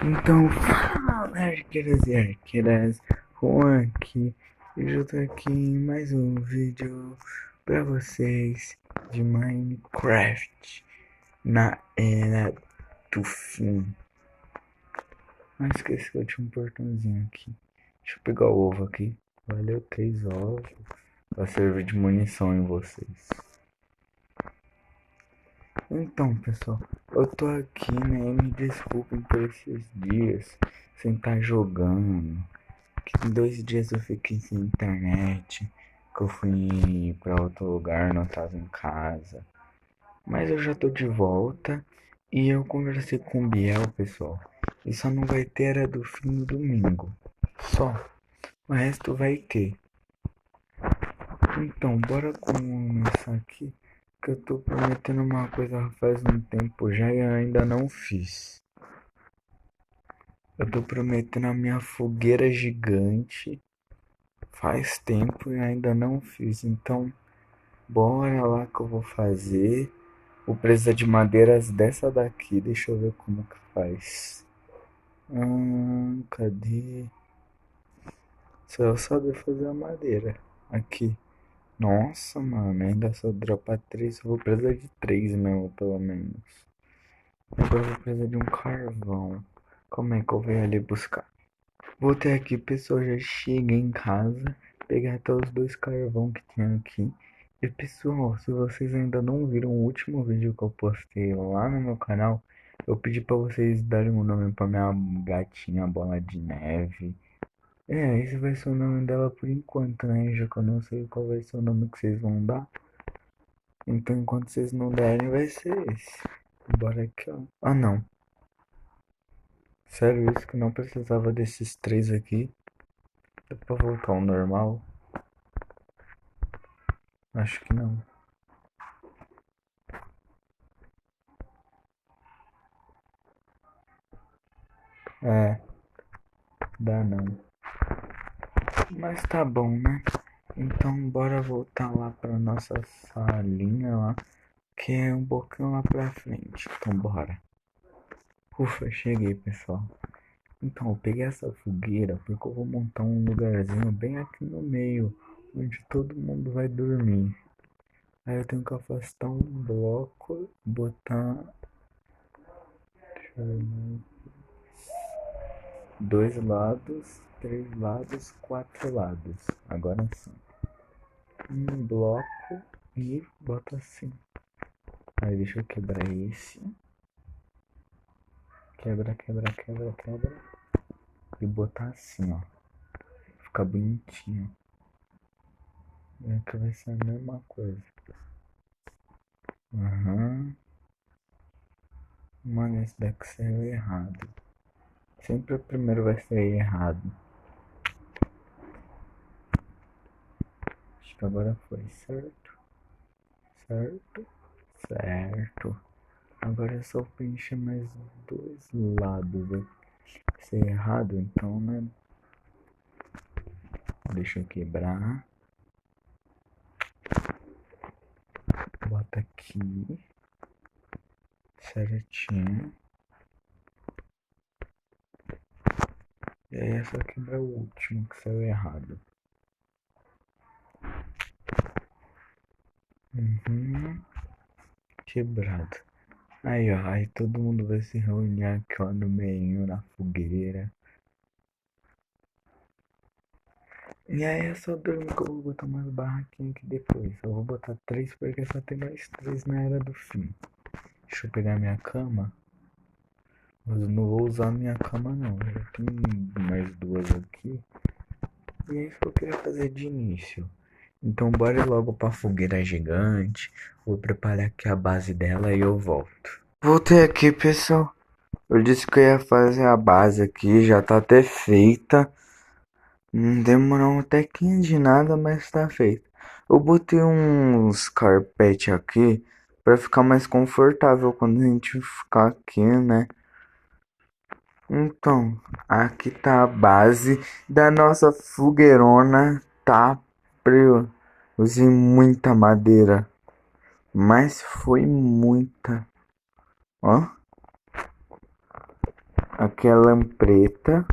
Então, fala, arqueiras e arqueiras, Juan aqui, e eu tô aqui em mais um vídeo pra vocês de Minecraft na era do fim. Ah, esqueci que eu tinha um portãozinho aqui. Deixa eu pegar o ovo aqui. Valeu, 3 ovos. Vai servir de munição em vocês. Então, pessoal, eu tô aqui, né? Me desculpem por esses dias sem estar jogando. Que 2 dias eu fiquei sem internet. Que eu fui pra outro lugar, não tava em casa. Mas eu já tô de volta. E eu conversei com o Biel, pessoal. E só não vai ter era do fim no domingo. Só. O resto vai ter. Então, bora começar aqui. Que eu tô prometendo uma coisa faz um tempo já e eu ainda não fiz. Eu tô prometendo a minha fogueira gigante faz tempo e ainda não fiz. Então, bora lá que eu vou fazer. Vou precisar de madeiras dessa daqui. Deixa eu ver como que faz. Cadê? Só eu saber fazer a madeira. Aqui. Nossa, mano, ainda só dropa 3. Eu vou precisar de 3 mesmo, pelo menos. Agora eu vou precisar de um carvão. Como é que eu venho ali buscar? Voltei aqui, pessoal, já cheguei em casa. Peguei até os 2 carvão que tinha aqui. E pessoal, se vocês ainda não viram o último vídeo que eu postei lá no meu canal, eu pedi pra vocês darem um nome pra minha gatinha Bola de Neve. Esse vai ser o nome dela por enquanto, né? Já que eu não sei qual vai ser o nome que vocês vão dar. Então, enquanto vocês não derem, vai ser esse. Bora aqui, ó. Ah, não. Sério, isso que não precisava desses 3 aqui. Dá pra voltar ao normal? Acho que não. É, dá não. Mas tá bom, né? Então bora voltar lá pra nossa salinha lá, que é um pouquinho lá pra frente. Então bora. Ufa, cheguei, pessoal. Então eu peguei essa fogueira porque eu vou montar um lugarzinho bem aqui no meio, onde todo mundo vai dormir. Aí eu tenho que afastar um bloco, botar 2 lados, 3 lados, 4 lados. Agora sim. Um bloco e bota assim. Aí deixa eu quebrar esse. Quebra, quebra, quebra, quebra. E botar assim, ó. Fica bonitinho. E aqui vai ser a mesma coisa. Aham. Mano, esse daqui saiu errado. Sempre o primeiro vai sair errado. Acho que agora foi certo. Certo. Certo. Agora é só preencher mais 2 lados aqui. Se é errado, então, né? Deixa eu quebrar. Bota aqui. Certinho. E aí é só quebrar o último que saiu errado. Quebrado. Aí, ó. Aí todo mundo vai se reunir aqui, ó, no meio, na fogueira. E aí é só dormir que eu vou botar umas barraquinhas aqui depois. Eu vou botar 3 porque só tem mais 3 na era do fim. Deixa eu pegar minha cama. Mas eu não vou usar minha cama não. Já tem mais 2 aqui. E é isso que eu queria fazer de início. Então bora logo pra fogueira gigante. Vou preparar aqui a base dela e eu volto. Voltei aqui, pessoal. Eu disse que eu ia fazer a base aqui, já tá até feita. Não demorou até 15 de nada, mas tá feito. Eu botei uns carpete aqui pra ficar mais confortável quando a gente ficar aqui, né? Então, aqui tá a base da nossa fogueirona, tá? Eu usei muita madeira, mas foi muita, ó. Aqui é lampreta.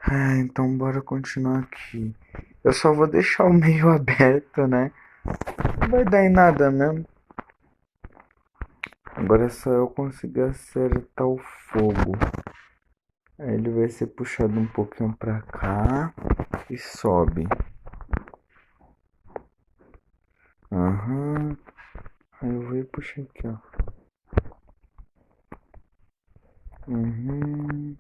Ah, então bora continuar aqui. Eu só vou deixar o meio aberto, né? Não vai dar em nada mesmo. Agora é só eu conseguir acertar o fogo. Aí ele vai ser puxado um pouquinho pra cá e sobe. Aham. Aí eu vou puxar aqui, ó. Uhum.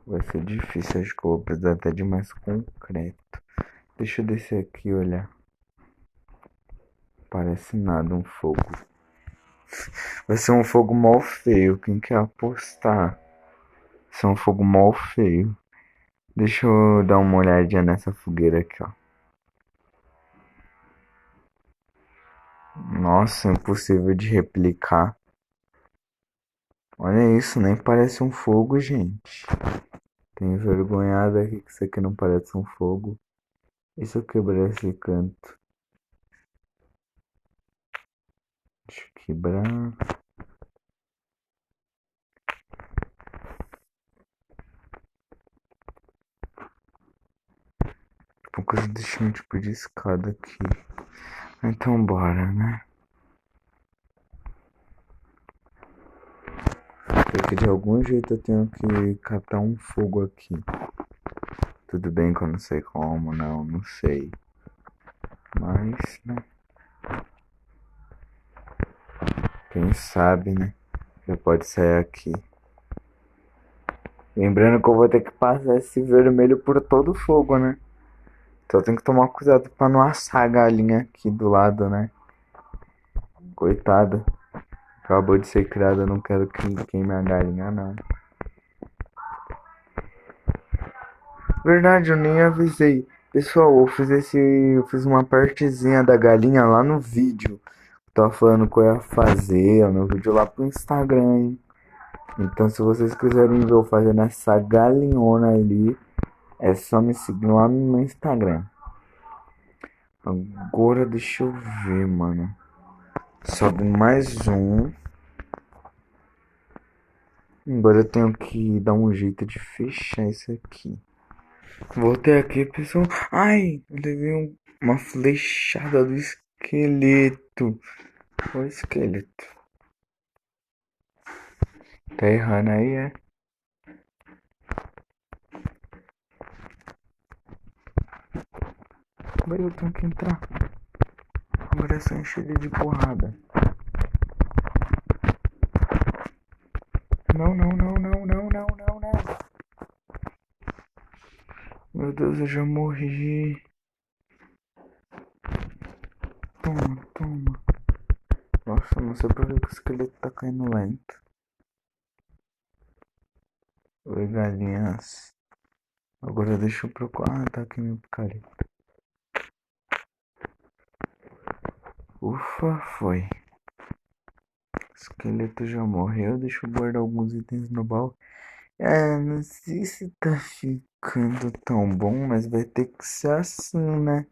Vai ser difícil, acho que eu vou precisar até de mais concreto. Deixa eu descer aqui e olhar. Parece nada um fogo. Vai ser um fogo mal feio. Quem quer apostar? Vai ser um fogo mal feio. Deixa eu dar uma olhadinha nessa fogueira aqui, ó. Nossa, impossível de replicar. Olha isso, nem parece um fogo, gente. Tem envergonhada aqui que isso aqui não parece um fogo. E se eu quebrar esse canto? Deixa eu quebrar. Tipo, coisa deixar um tipo de escada aqui. Então bora, né? Porque de algum jeito eu tenho que catar um fogo aqui. Tudo bem que eu não sei como, não sei. Mas, né? Quem sabe, né? Já pode sair aqui. Lembrando que eu vou ter que passar esse vermelho por todo o fogo, né? Então eu tenho que tomar cuidado pra não assar a galinha aqui do lado, né? Coitada. Acabou de ser criada, eu não quero que queime a galinha, não. Verdade, eu nem avisei. Pessoal, eu fiz uma partezinha da galinha lá no vídeo. Tava falando que eu ia fazer no vídeo lá pro Instagram, hein? Então se vocês quiserem ver eu fazendo essa galinhona ali, é só me seguir lá no Instagram. Agora deixa eu ver, mano. Sobe mais um. Agora eu tenho que dar um jeito de fechar isso aqui. Voltei aqui, pessoal. Ai, eu levei uma flechada do esqueleto. O esqueleto. Tá errando aí, é? Agora eu tenho que entrar. Agora é só encher ele de porrada. Não, não, não, não, não, não, não, não. Meu Deus, eu já morri. Toma, toma. Nossa, não sei por que o esqueleto tá caindo lento. Oi, galinhas. Agora deixa eu procurar. Ah, tá aqui meu picareta. Ufa, foi. O esqueleto já morreu. Deixa eu guardar alguns itens no baú. É, não sei se tá ficando tão bom, mas vai ter que ser assim, né?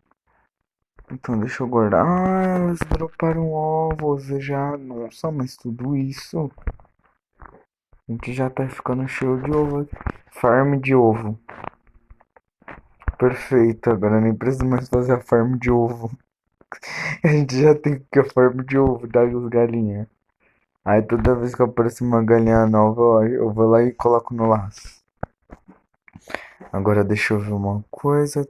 Então deixa eu guardar. Ah, elas droparam ovos já. Nossa, mas tudo isso. A gente já tá ficando cheio de ovo aqui. Farm de ovo. Perfeito, agora nem preciso mais fazer a farm de ovo. A gente já tem que a farm de ovo das galinhas. Aí toda vez que aparece uma galinha nova, ó, eu vou lá e coloco no laço. Agora deixa eu ver uma coisa.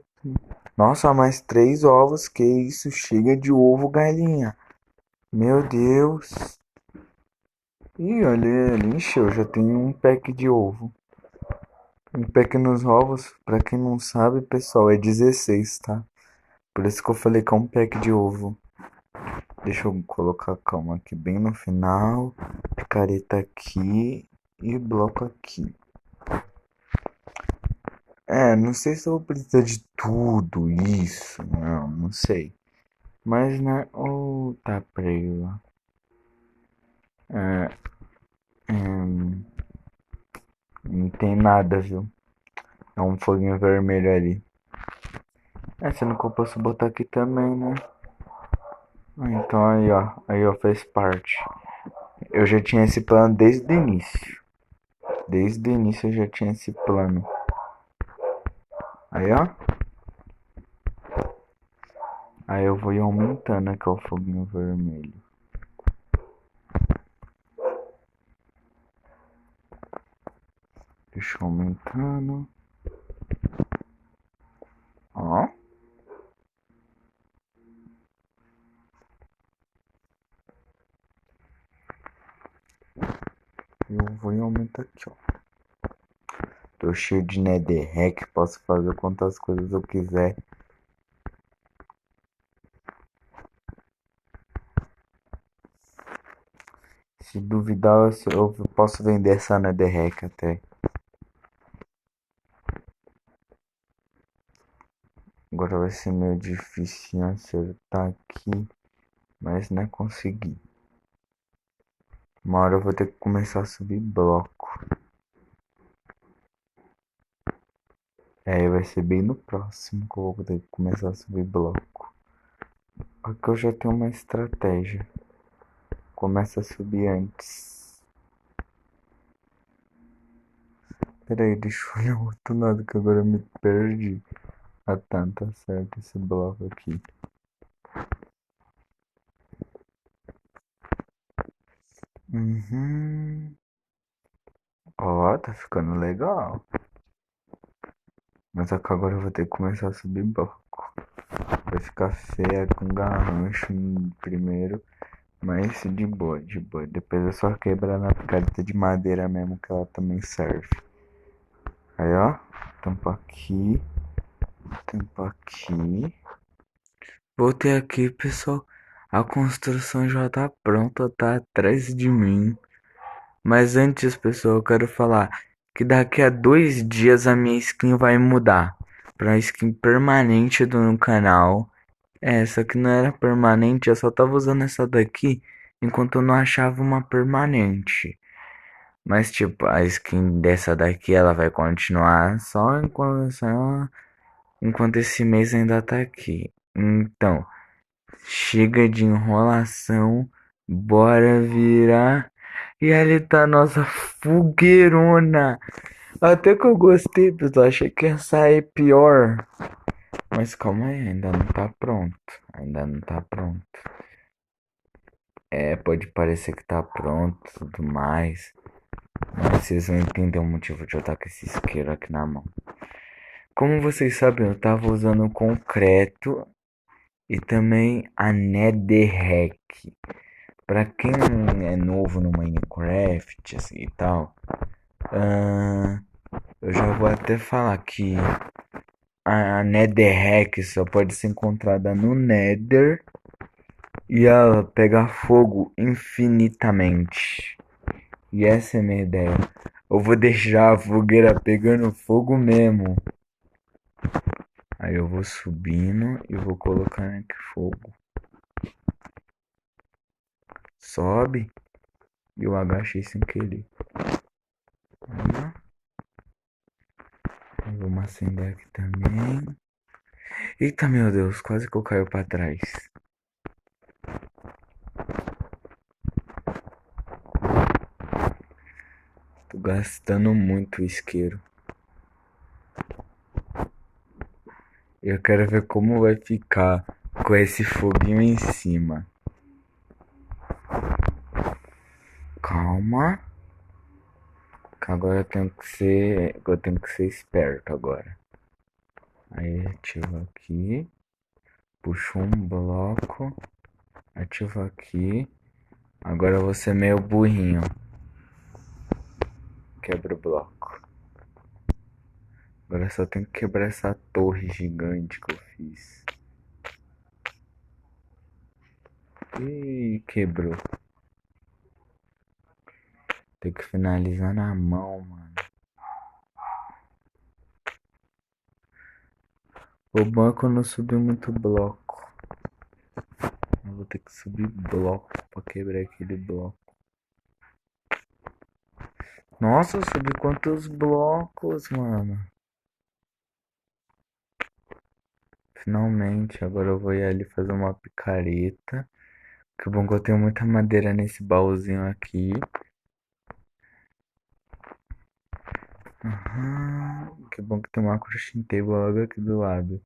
Nossa, mais 3 ovos, que isso? Chega de ovo, galinha. Meu Deus. Ih, olha, ele encheu, já tem um pack de ovo. Um pack nos ovos, pra quem não sabe, pessoal, é 16, tá? Por isso que eu falei que é um pack de ovo. Deixa eu colocar calma aqui bem no final. Picareta aqui e bloco aqui. É, não sei se eu vou precisar de tudo isso. Não sei. Mas né. Oh, tá preso. É, não tem nada, viu? É um foguinho vermelho ali. É, sendo que eu posso botar aqui também, né? Então aí ó fez parte. Eu já tinha esse plano desde o início. Desde o início eu já tinha esse plano. Aí, ó. Aí eu vou ir aumentando aqui o foguinho vermelho. Deixa eu aumentando. Ó. Eu vou e aumento aqui, ó. Tô cheio de netherrack, posso fazer quantas coisas eu quiser. Se duvidar, eu posso vender essa netherrack até. Agora vai ser meio difícil acertar aqui, mas não é conseguir. Uma hora eu vou ter que começar a subir bloco. Aí vai ser bem no próximo que eu vou ter que começar a subir bloco. Aqui eu já tenho uma estratégia. Começa a subir antes. Pera aí, deixa eu olhar o outro lado que agora eu me perdi. Ah tá, tá certo esse bloco aqui. Uhum. Ó, tá ficando legal. Mas agora eu vou ter que começar a subir bloco. Vai ficar feia com garrancho primeiro. Mas de boa, de boa. Depois é só quebrar na picareta de madeira mesmo que ela também serve. Aí ó, tampa aqui, tampa aqui. Voltei aqui, pessoal. A construção já tá pronta, tá atrás de mim. Mas antes, pessoal, eu quero falar que daqui a 2 dias a minha skin vai mudar pra skin permanente do canal. É, essa aqui não era permanente, eu só tava usando essa daqui enquanto eu não achava uma permanente. Mas tipo, a skin dessa daqui ela vai continuar só enquanto esse mês ainda tá aqui. Então, chega de enrolação, bora virar. E ali tá a nossa fogueirona. Até que eu gostei, pessoal. Achei que ia sair pior. Mas calma aí, ainda não tá pronto. Ainda não tá pronto. É, pode parecer que tá pronto e tudo mais. Mas vocês vão entender o motivo de eu estar com esse isqueiro aqui na mão. Como vocês sabem, eu tava usando concreto e também a netherrack. Pra quem é novo no Minecraft assim, e tal, eu já vou até falar que a netherrack só pode ser encontrada no Nether e ela pega fogo infinitamente. E essa é a minha ideia. Eu vou deixar a fogueira pegando fogo mesmo. Aí eu vou subindo e vou colocando aqui fogo. Sobe. E eu agachei sem querer. Vamos acender aqui também. Eita, meu Deus, quase que eu caio pra trás. Tô gastando muito isqueiro. Eu quero ver como vai ficar com esse foguinho em cima. Calma. Que agora eu tenho que ser esperto agora. Aí ativa aqui. Puxa um bloco. Ativa aqui. Agora eu vou ser meio burrinho. Quebra o bloco. Agora eu só tenho que quebrar essa torre gigante que eu fiz. Ih, quebrou. Tem que finalizar na mão, mano. O bom é que eu não subi muito bloco. Eu vou ter que subir bloco pra quebrar aquele bloco. Nossa, eu subi quantos blocos, mano. Finalmente, agora eu vou ir ali fazer uma picareta Que bom que eu tenho muita madeira nesse baúzinho aqui. Que bom que tem uma crafting table logo aqui do lado.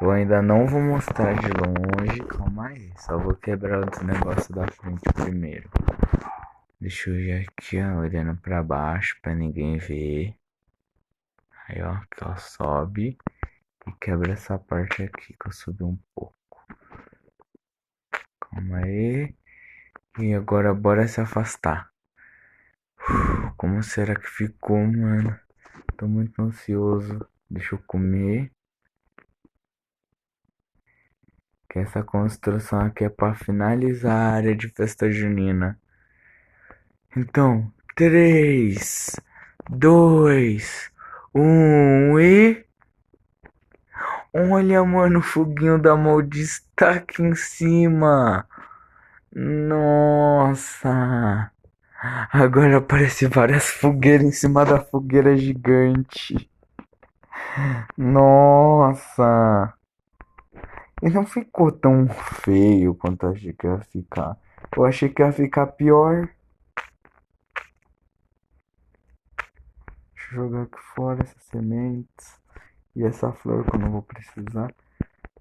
Eu ainda não vou mostrar de longe. Calma aí. Só vou quebrar os negócios da frente primeiro. Deixa eu ir aqui, ó, olhando pra baixo pra ninguém ver. Aí, ó, que ó, sobe e quebra essa parte aqui que eu subi um pouco. Calma aí. E agora bora se afastar. Como será que ficou, mano? Tô muito ansioso. Deixa eu comer. Que essa construção aqui é pra finalizar a área de festa junina. Então, 3, 2, 1 e. Olha, mano, o foguinho da Maldiz tá aqui em cima. Nossa. Agora aparece várias fogueiras em cima da fogueira gigante. Nossa. E não ficou tão feio quanto eu achei que ia ficar. Eu achei que ia ficar pior. Deixa eu jogar aqui fora essas sementes. E essa flor que eu não vou precisar.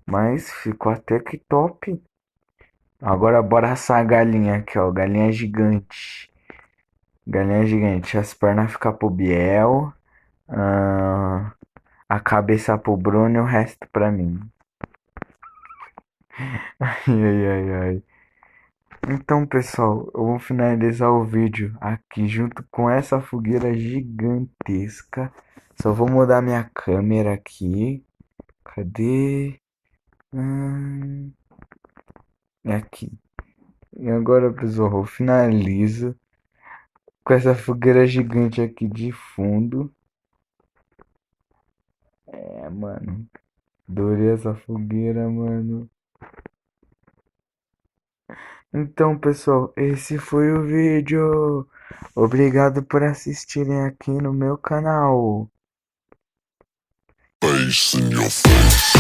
Mas ficou até que top. Agora bora assar a galinha aqui, ó. Galinha gigante. Galinha gigante. As pernas ficam pro Biel. A cabeça pro Bruno e o resto pra mim. Ai, ai, ai, ai. Então, pessoal, eu vou finalizar o vídeo aqui junto com essa fogueira gigantesca. Só vou mudar minha câmera aqui. Cadê? É aqui. E agora, pessoal, eu finalizo com essa fogueira gigante aqui de fundo. É, mano. Adorei essa fogueira, mano. Então, pessoal, esse foi o vídeo. Obrigado por assistirem aqui no meu canal. Face in your face.